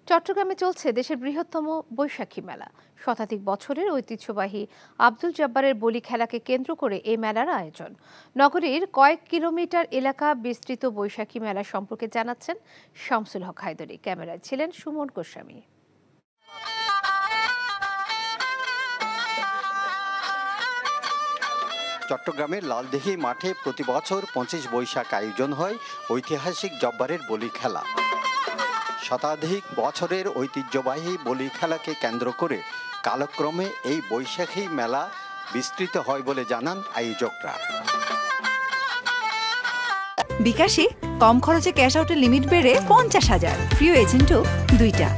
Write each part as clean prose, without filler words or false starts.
চট্টগ্রামে চলছে দেশের বৃহত্তম বৈশাখী মেলা। শতাধিক বছরের ঐতিহ্যবাহী আব্দুল জব্বারের বলি খেলাকে কেন্দ্র করে এই মেলার আয়োজন। নগরীর কয়েক কিলোমিটার এলাকা বিস্তৃত বৈশাখী মেলা সম্পর্কে জানাচ্ছেন শামসুল হক হায়দরি। ক্যামেরায় ছিলেন সুমন গোস্বামী। চট্টগ্রামের লালদিঘি মাঠে প্রতি বছর 25 বৈশাখ আয়োজন হয় ঐতিহাসিক জব্বারের বলি খেলা। শতাধিক বছরের ঐতিহ্যবাহী বলি খেলাকে কেন্দ্র করে কালক্রমে এই বৈশাখী মেলা বিস্তৃত হয় বলে জানান আয়োজকরা। বিকাশে কম খরচে ক্যাশ আউটের লিমিট বেড়ে 50,000, প্রিয় এজেন্টও 2টা।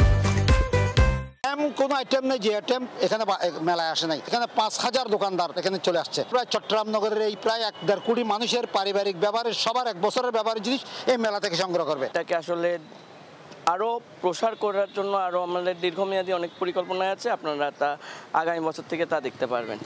কোনো আইটেম নেই যে আইটেম এখানে মেলায় আসে নাই। এখানে 5,000 দোকানদার এখানে চলে আসছে। প্রায় চট্টগ্রাম নগরের এই প্রায় 1.5 কোটি মানুষের পারিবারিক ব্যবহারের সবার 1 বছরের ব্যবহারের জিনিস এই মেলা থেকে সংগ্রহ করবে। এটাকে আসলে আরও প্রসার করার জন্য আরও আমাদের দীর্ঘমেয়াদী অনেক পরিকল্পনা আছে। আপনারা তা আগামী বছর থেকে তা দেখতে পারবেন।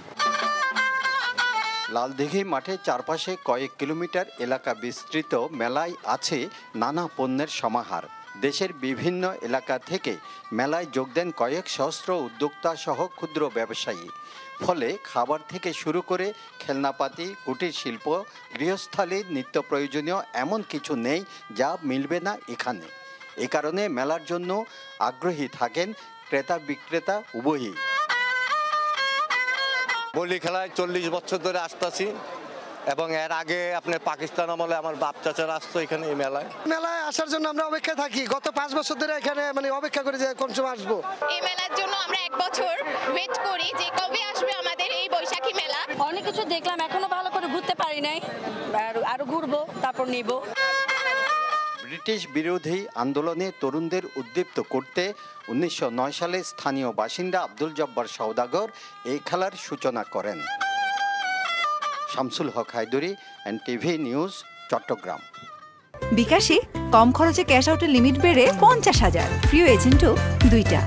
লালদিঘি মাঠে চারপাশে কয়েক কিলোমিটার এলাকা বিস্তৃত মেলায় আছে নানা পণ্যের সমাহার। দেশের বিভিন্ন এলাকা থেকে মেলায় যোগ দেন কয়েক সহস্র উদ্যোক্তা সহ ক্ষুদ্র ব্যবসায়ী। ফলে খাবার থেকে শুরু করে খেলনাপাতি, কুটির শিল্প, গৃহস্থালির নিত্য প্রয়োজনীয় এমন কিছু নেই যা মিলবে না এখানে। এ কারণে মেলার জন্য আগ্রহী থাকেন ক্রেতা বিক্রেতা উভয়ই। বলি খেলায় 40 বছর ধরে আসতেছি এবং এর আগে আপনি পাকিস্তান আমলে আমার বাপ চাচারা আসতো এখানে এই মেলায় আসার জন্য আমরা অপেক্ষা থাকি। গত 5 বছর ধরে এখানে অপেক্ষা করি যে কোন সময় আসবো। এই মেলার জন্য আমরা 1 বছর ওয়েট করি যে কবে আসবে আমাদের এই বৈশাখী মেলা। অনেক কিছু দেখলাম, এখনো ভালো করে ঘুরতে পারি নাই, আরো ঘুরবো তারপর নিব। ব্রিটিশ বিরোধী আন্দোলনে তরুণদের উদ্দীপ্ত করতে 1909 সালে স্থানীয় বাসিন্দা আব্দুল জব্বার সওদাগর এই খেলার সূচনা করেন। শামসুল হক হায়দরি, NTV নিউজ, চট্টগ্রাম। বিকাশে কম খরচে ক্যাশ আউটের লিমিট বেড়ে 50,000, প্রিয় এজেন্টও 2টা।